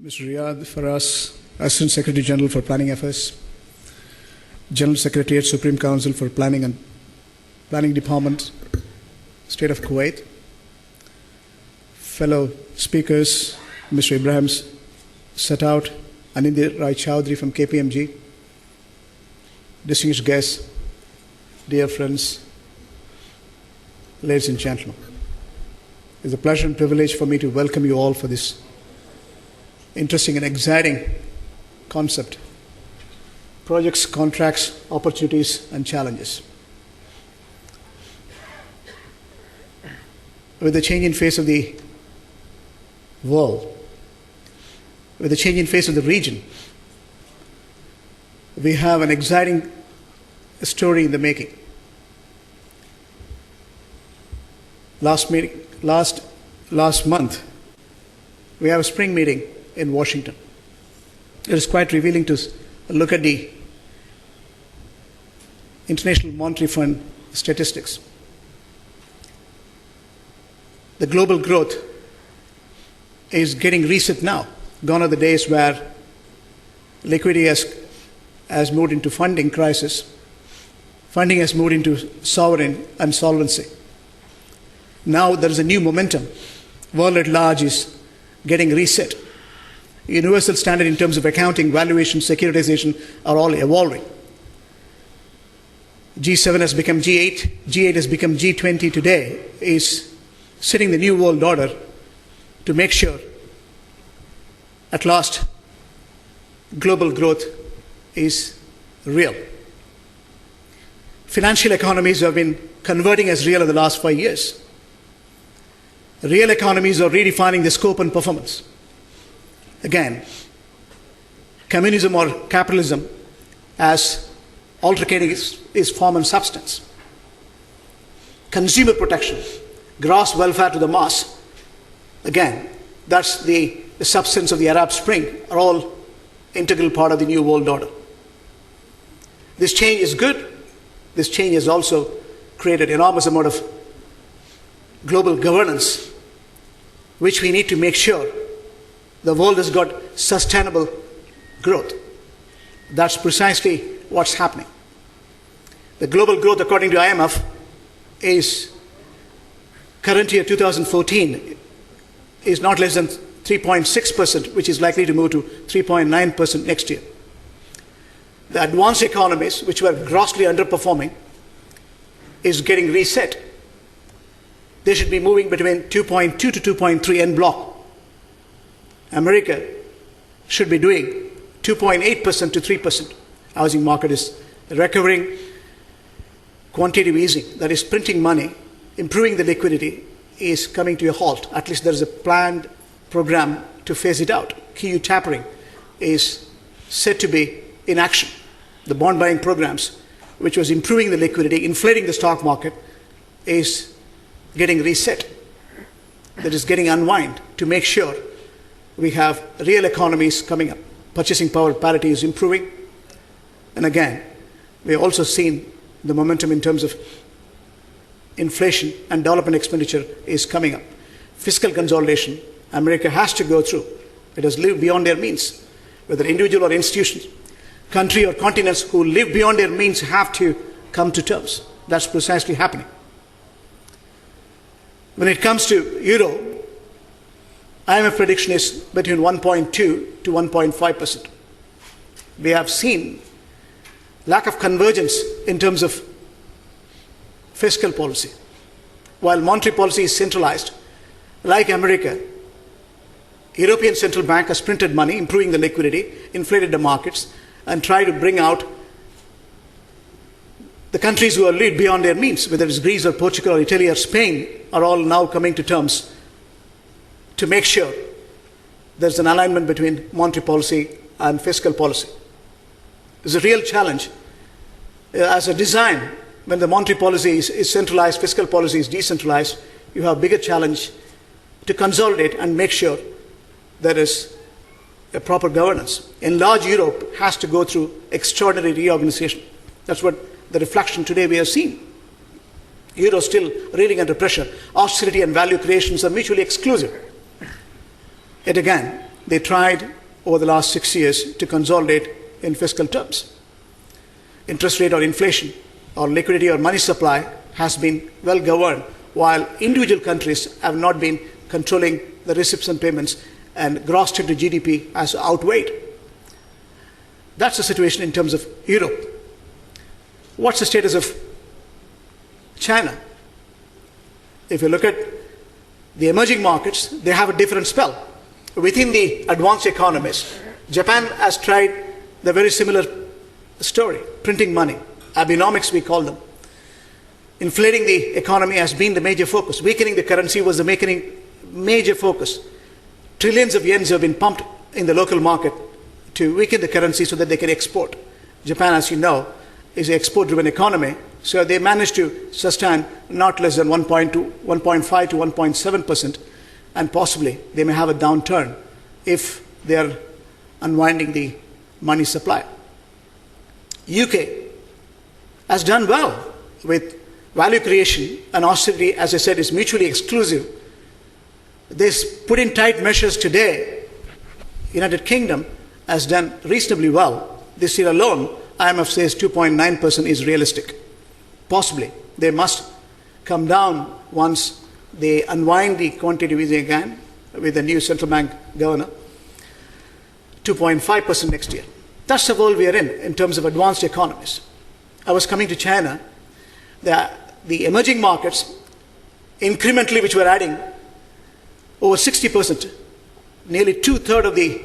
Mr. Riyad Faras, Assistant Secretary General for Planning Affairs, General Secretariat, Supreme Council for Planning and Planning Department, State of Kuwait, fellow speakers, Mr. Ibrahim Sataut, Anindya Rai Chowdhury from KPMG, distinguished guests, dear friends, ladies and gentlemen. It's a pleasure and privilege for me to welcome you all for this interesting and exciting concept: projects, contracts, opportunities, and challenges. With the changing face of the world, with the changing face of the region, we have an exciting story in the making. Last month, we have a spring meeting in Washington. It is quite revealing to look at the International Monetary Fund statistics. The global growth is getting reset now. Gone are the days where liquidity has moved into funding crisis. Funding has moved into sovereign insolvency. Now there is a new momentum. World at large is getting reset. Universal standard in terms of accounting, valuation, securitization are all evolving. G7 has become G8, G8 has become G20 today, is setting the new world order to make sure at last global growth is real. Financial economies have been converting as real in the last 5 years. Real economies are redefining the scope and performance. Again, communism or capitalism as altercating its form and substance. Consumer protection, gross welfare to the mass. Again, that's the substance of the Arab Spring, are all integral part of the new world order. This change is good. This change has also created enormous amount of global governance, which we need to make sure the world has got sustainable growth. That's precisely what's happening. The global growth, according to IMF, is current year 2014 is not less than 3.6%, which is likely to move to 3.9% next year. The advanced economies, which were grossly underperforming, is getting reset. They should be moving between 2.2 to 2.3 en bloc. America should be doing 2.8% to 3%. Housing market is recovering. Quantitative easing, that is printing money, improving the liquidity, is coming to a halt. At least there is a planned program to phase it out. QE tapering is said to be in action. The bond buying programs, which was improving the liquidity, inflating the stock market, is getting reset. That is getting unwind to make sure we have real economies coming up. Purchasing power parity is improving. And again, we have also seen the momentum in terms of inflation and development expenditure is coming up. Fiscal consolidation, America has to go through. It has lived beyond their means. Whether individual or institutions, country or continents who live beyond their means have to come to terms. That's precisely happening. When it comes to euro, IMF prediction is between 1.2 to 1.5%. We have seen lack of convergence in terms of fiscal policy. While monetary policy is centralized, like America, European Central Bank has printed money, improving the liquidity, inflated the markets, and tried to bring out the countries who are lived beyond their means, whether it's Greece or Portugal or Italy or Spain, are all now coming to terms to make sure there's an alignment between monetary policy and fiscal policy. It's a real challenge. As a design, when the monetary policy is centralized, fiscal policy is decentralized, you have a bigger challenge to consolidate and make sure there is a proper governance. Enlarged Europe has to go through extraordinary reorganization. That's what the reflection today we have seen. Euro is still reeling under pressure. Austerity and value creations are mutually exclusive. Yet again, they tried over the last 6 years to consolidate in fiscal terms. Interest rate or inflation or liquidity or money supply has been well governed, while individual countries have not been controlling the receipts and payments, and gross debt to GDP has outweighed. That's the situation in terms of Europe. What's the status of China? If you look at the emerging markets, they have a different spell. Within the advanced economies, Japan has tried the very similar story, printing money. Abenomics, we call them. Inflating the economy has been the major focus. Weakening the currency was the major focus. Trillions of yens have been pumped in the local market to weaken the currency so that they can export. Japan, as you know, is an export-driven economy, so they managed to sustain not less than 1.5 to 1.7%, and possibly they may have a downturn if they are unwinding the money supply. UK has done well with value creation, and austerity, as I said, is mutually exclusive. They put in tight measures today. United Kingdom has done reasonably well. This year alone, IMF says 2.9% is realistic. Possibly. They must come down once they unwind the quantitative easing again with the new central bank governor. 2.5% next year. That's the world we are in terms of advanced economies. I was coming to China. The emerging markets, incrementally, which were adding over 60%, nearly 2/3 of the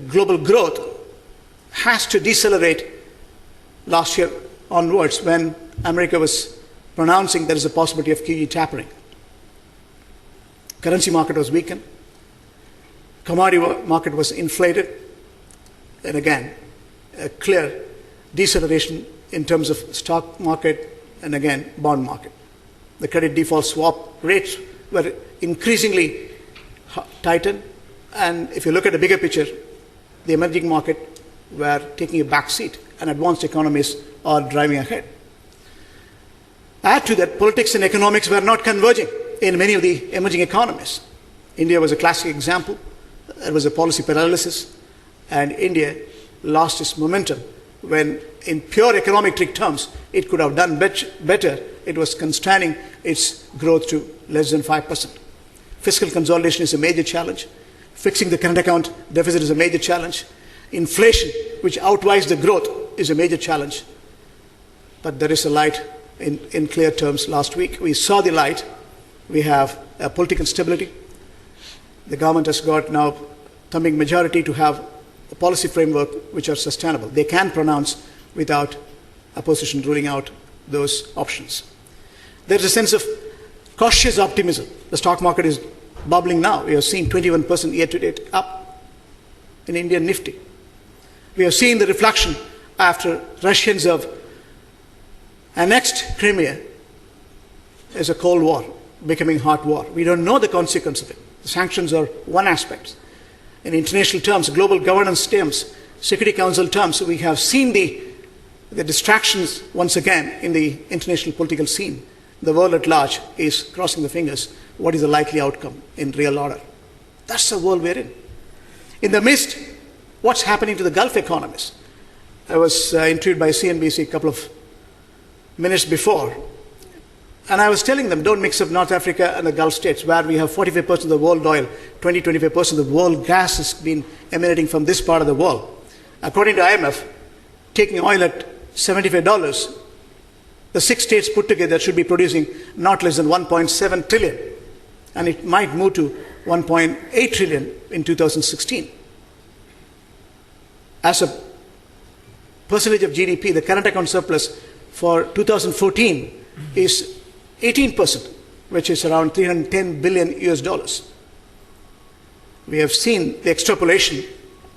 global growth, has to decelerate last year onwards when America was pronouncing there is a possibility of QE tapering. Currency market was weakened. Commodity market was inflated. And again, a clear deceleration in terms of stock market and again, bond market. The credit default swap rates were increasingly tightened. And if you look at the bigger picture, the emerging market were taking a back seat and advanced economies are driving ahead. Add to that, politics and economics were not converging in many of the emerging economies. India was a classic example. There was a policy paralysis, and India lost its momentum when, in pure econometric terms, it could have done better. It was constraining its growth to less than 5%. Fiscal consolidation is a major challenge. Fixing the current account deficit is a major challenge. Inflation, which outweighs the growth, is a major challenge. But there is a light in clear terms. Last week, we saw the light. We have political stability. The government has got now thumping majority to have a policy framework which are sustainable. They can pronounce without opposition ruling out those options. There is a sense of cautious optimism. The stock market is bubbling now. We have seen 21% year-to-date up in Indian Nifty. We have seen the reflection after Russians have annexed Crimea as a Cold War becoming hot war. We don't know the consequence of it. The sanctions are one aspect. In international terms, global governance terms, Security Council terms, we have seen the distractions once again in the international political scene. The world at large is crossing the fingers. What is the likely outcome in real order? That's the world we're in. In the midst, what's happening to the Gulf economies? I was interviewed by CNBC a couple of minutes before, and I was telling them, don't mix up North Africa and the Gulf states, where we have 45% of the world oil, 20-25% of the world gas has been emanating from this part of the world. According to IMF, taking oil at $75, the 6 states put together should be producing not less than 1.7 trillion, and it might move to 1.8 trillion in 2016. As a percentage of GDP, the current account surplus for 2014 is 18%, which is around 310 billion US dollars. We have seen the extrapolation.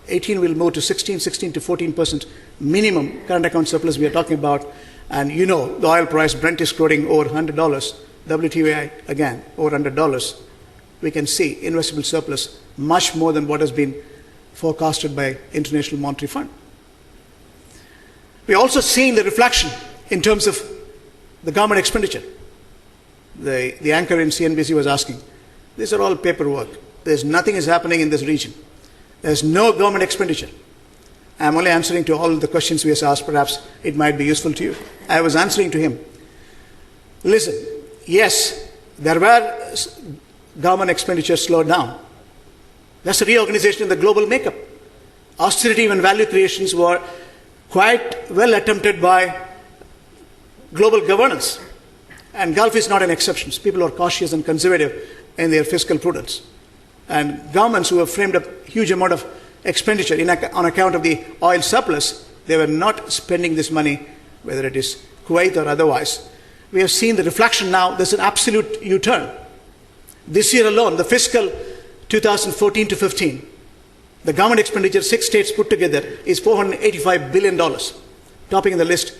18 will move to 16 to 14% minimum current account surplus we are talking about. And you know, the oil price, Brent is quoting over $100, WTI again over $100. We can see investable surplus much more than what has been forecasted by International Monetary Fund. We are also seeing the reflection in terms of the government expenditure. The anchor in CNBC was asking, these are all paperwork. Nothing is happening in this region. There's no government expenditure. I'm only answering to all the questions we have asked. Perhaps it might be useful to you. I was answering to him. Listen, yes, there were government expenditures slowed down. That's a reorganization in the global makeup. Austerity and value creations were quite well attempted by global governance. And Gulf is not an exception. People are cautious and conservative in their fiscal prudence. And governments who have framed up a huge amount of expenditure on account of the oil surplus, they were not spending this money, whether it is Kuwait or otherwise. We have seen the reflection now. There's an absolute U-turn. This year alone, the fiscal 2014 to 15, the government expenditure, 6 states put together, is $485 billion, topping the list.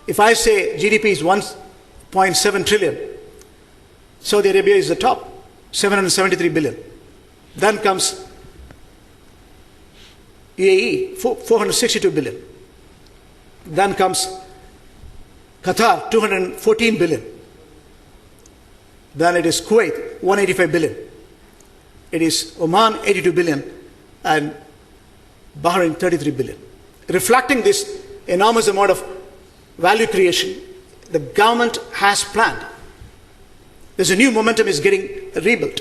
If I say GDP is 1.7 trillion, Saudi Arabia is the top, 773 billion. Then comes UAE, 462 billion. Then comes Qatar, 214 billion. Then it is Kuwait, 185 billion. It is Oman, 82 billion. And Bahrain, 33 billion. Reflecting this enormous amount of value creation, the government has planned. There's a new momentum is getting rebuilt.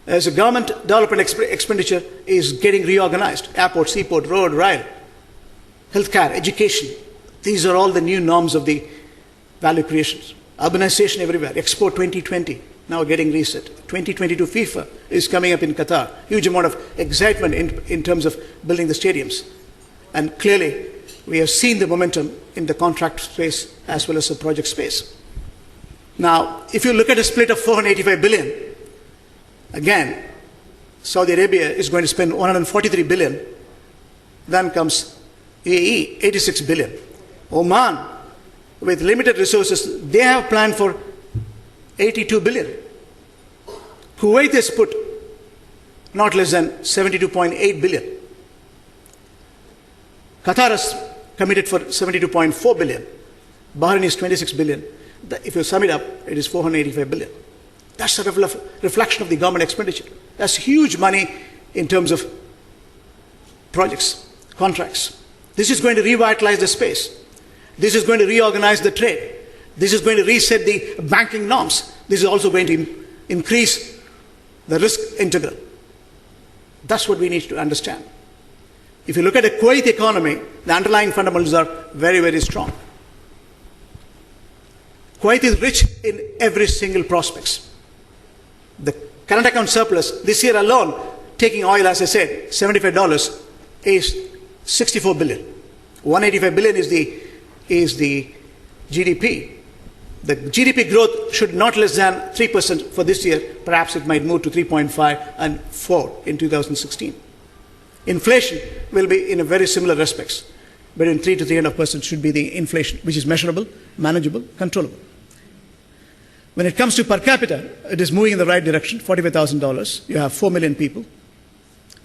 As a government development expenditure is getting reorganized. Airport, seaport, road, rail, healthcare, education. These are all the new norms of the value creations. Urbanization everywhere. Expo 2020 now getting reset. 2022 FIFA is coming up in Qatar. Huge amount of excitement in terms of building the stadiums. And clearly, we have seen the momentum in the contract space as well as the project space. Now, if you look at a split of 485 billion, again, Saudi Arabia is going to spend 143 billion. Then comes UAE, 86 billion. Oman, with limited resources, they have planned for 82 billion. Kuwait has put not less than 72.8 billion. Qatar has committed for 72.4 billion. Bahrain is 26 billion. If you sum it up, it is 485 billion. That's a reflection of the government expenditure. That's huge money in terms of projects, contracts. This is going to revitalize the space. This is going to reorganize the trade. This is going to reset the banking norms. This is also going to increase the risk integral. That's what we need to understand. If you look at the Kuwait economy, the underlying fundamentals are very, very strong. Kuwait is rich in every single prospects. The current account surplus this year alone, taking oil, as I said, $75, is 64 billion. 185 billion is the GDP. The GDP growth should not less than 3% for this year. Perhaps it might move to 3.5 and 4 in 2016. Inflation will be in a very similar respects. Between 3 to 3.5% should be the inflation, which is measurable, manageable, controllable. When it comes to per capita, it is moving in the right direction, $45,000. You have 4 million people,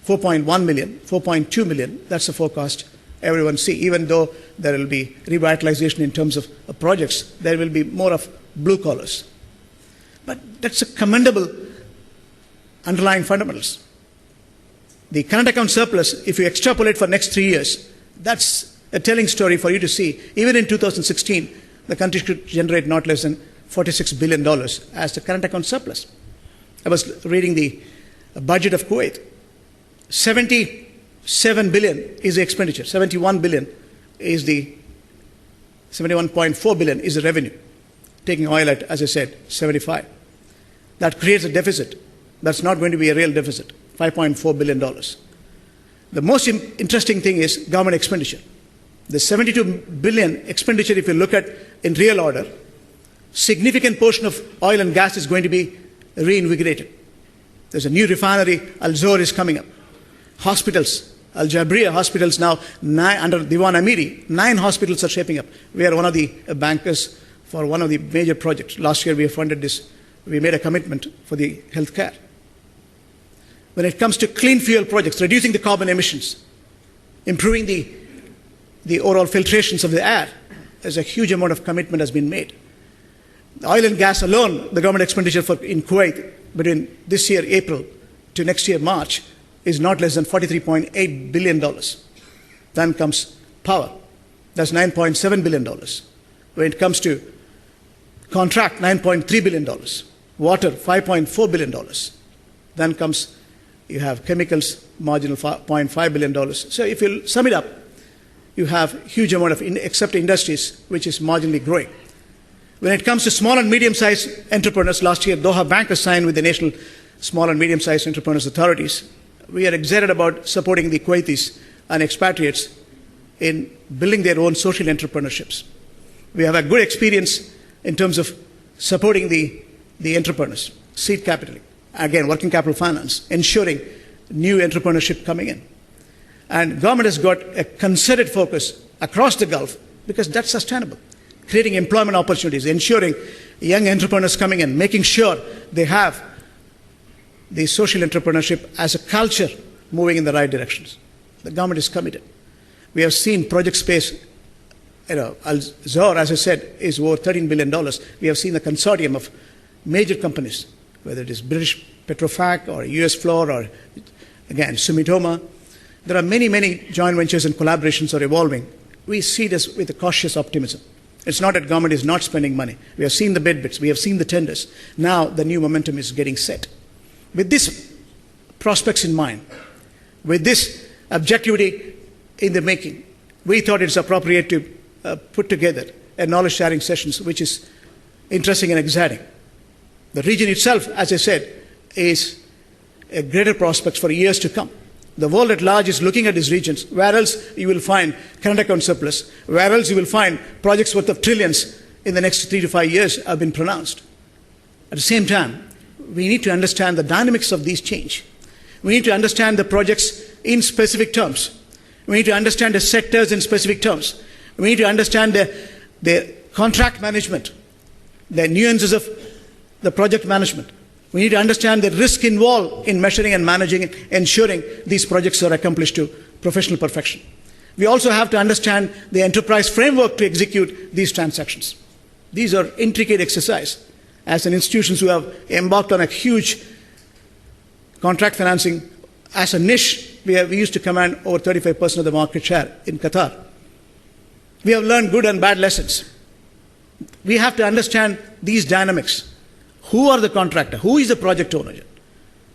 4.1 million, 4.2 million. That's the forecast everyone see. Even though there will be revitalization in terms of projects, there will be more of blue collars. But that's a commendable underlying fundamentals. The current account surplus, if you extrapolate for next 3 years, that's a telling story for you to see. Even in 2016, the country should generate not less than $46 billion as the current account surplus. I was reading the budget of Kuwait. 77 billion is the expenditure. 71 billion is the 71.4 billion is the revenue. Taking oil at, as I said, 75. That creates a deficit. That's not going to be a real deficit. $5.4 billion. The most interesting thing is government expenditure. The 72 billion expenditure, if you look at in real order, significant portion of oil and gas is going to be reinvigorated. There's a new refinery, Al Zour is coming up. Hospitals, Al Jabriya hospitals now, under Diwan Amiri, 9 hospitals are shaping up. We are one of the bankers for one of the major projects. Last year we funded this. We made a commitment for the healthcare. When it comes to clean fuel projects, reducing the carbon emissions, improving the overall filtrations of the air, there's a huge amount of commitment has been made. The oil and gas alone, the government expenditure in Kuwait between this year, April, to next year, March, is not less than $43.8 billion. Then comes power. That's $9.7 billion. When it comes to contract, $9.3 billion. Water, $5.4 billion. Then comes, you have chemicals, marginal $0.5 billion. So if you sum it up, you have a huge amount of, except industries, which is marginally growing. When it comes to small and medium-sized entrepreneurs, last year Doha Bank has signed with the National Small and Medium-Sized Entrepreneurs Authorities. We are excited about supporting the Kuwaitis and expatriates in building their own social entrepreneurships. We have a good experience in terms of supporting the entrepreneurs, seed capital, again, working capital finance, ensuring new entrepreneurship coming in. And government has got a concerted focus across the Gulf because that's sustainable. Creating employment opportunities, ensuring young entrepreneurs coming in, making sure they have the social entrepreneurship as a culture moving in the right directions. The government is committed. We have seen project space, Al-Zohr, as I said, is over $13 billion. We have seen a consortium of major companies, whether it is British Petrofac or US Fluor or, again, Sumitomo. There are many, many joint ventures and collaborations are evolving. We see this with a cautious optimism. It's not that government is not spending money. We have seen the bid bids. We have seen the tenders. Now the new momentum is getting set. With these prospects in mind, with this objectivity in the making, we thought it's appropriate to put together a knowledge sharing sessions, which is interesting and exciting. The region itself, as I said, is a greater prospects for years to come. The world at large is looking at these regions. Where else you will find current account surplus? Where else you will find projects worth of trillions in the next 3 to 5 years have been pronounced. At the same time, we need to understand the dynamics of these change. We need to understand the projects in specific terms. We need to understand the sectors in specific terms. We need to understand the contract management, the nuances of the project management. We need to understand the risk involved in measuring and managing and ensuring these projects are accomplished to professional perfection. We also have to understand the enterprise framework to execute these transactions. These are intricate exercises. As an institutions who have embarked on a huge contract financing as a niche, we used to command over 35% of the market share in Qatar. We have learned good and bad lessons. We have to understand these dynamics. Who are the contractor? Who is the project owner?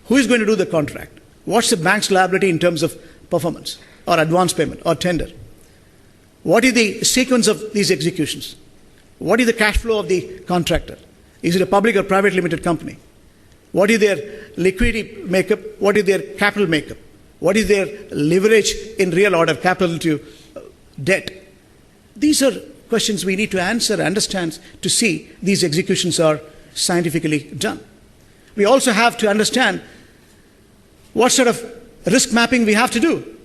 Who is going to do the contract? What's the bank's liability in terms of performance or advance payment or tender? What is the sequence of these executions? What is the cash flow of the contractor? Is it a public or private limited company? What is their liquidity makeup? What is their capital makeup? What is their leverage in real order, capital to debt? These are questions we need to answer, understand, to see these executions are scientifically done. We also have to understand what sort of risk mapping we have to do.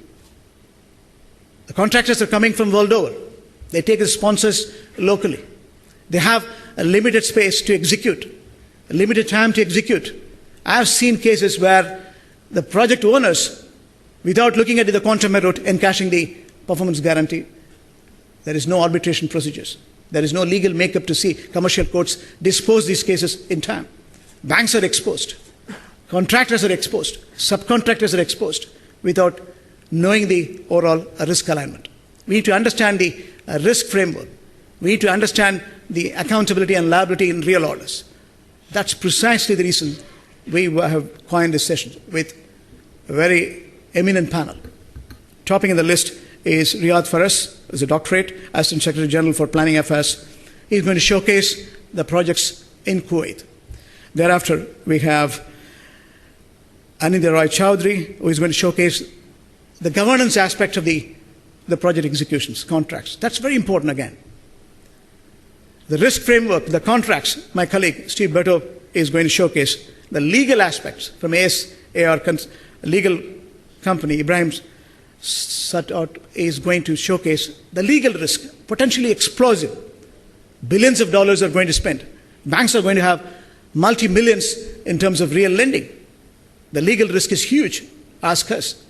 The contractors are coming from world over. They take the sponsors locally. They have a limited space to execute, a limited time to execute. I have seen cases where the project owners, without looking at the quantum route, encashing the performance guarantee, there is no arbitration procedures. There is no legal makeup to see commercial courts dispose these cases in time. Banks are exposed. Contractors are exposed. Subcontractors are exposed without knowing the overall risk alignment. We need to understand the risk framework. We need to understand the accountability and liability in real orders. That's precisely the reason we have coined this session with a very eminent panel. Topping in the list is Riyad Faras, who is a doctorate, Assistant Secretary General for Planning Affairs. He's going to showcase the projects in Kuwait. Thereafter, we have Anindya Roy Chowdhury, who is going to showcase the governance aspect of the project executions, contracts. That's very important again. The risk framework, the contracts, my colleague Steve Beto is going to showcase the legal aspects from ASAR legal company. Ibrahim Satout is going to showcase the legal risk, potentially explosive. Billions of dollars are going to spend. Banks are going to have multi-millions in terms of real lending. The legal risk is huge. Ask us.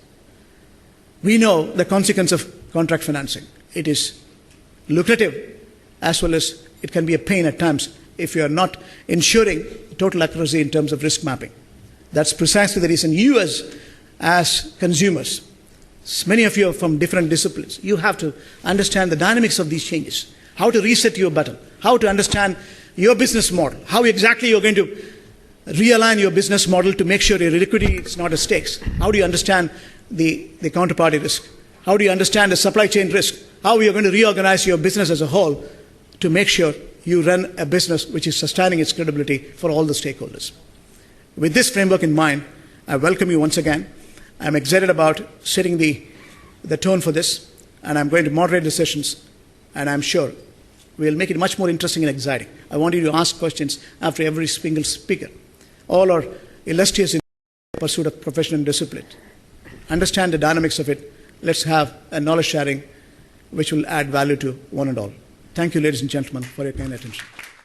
We know the consequence of contract financing. It is lucrative as well as it can be a pain at times if you are not ensuring total accuracy in terms of risk mapping. That's precisely the reason you as as consumers, many of you are from different disciplines, you have to understand the dynamics of these changes, how to reset your button, how to understand your business model, how exactly you're going to realign your business model to make sure your liquidity is not at stake. How do you understand the counterparty risk? How do you understand the supply chain risk? How are you going to reorganize your business as a whole to make sure you run a business which is sustaining its credibility for all the stakeholders? With this framework in mind, I welcome you once again. I'm excited about setting the tone for this, and I'm going to moderate the sessions, and I'm sure we'll make it much more interesting and exciting. I want you to ask questions after every single speaker. All are illustrious in the pursuit of profession and discipline. Understand the dynamics of it. Let's have a knowledge sharing which will add value to one and all. Thank you, ladies and gentlemen, for your kind attention.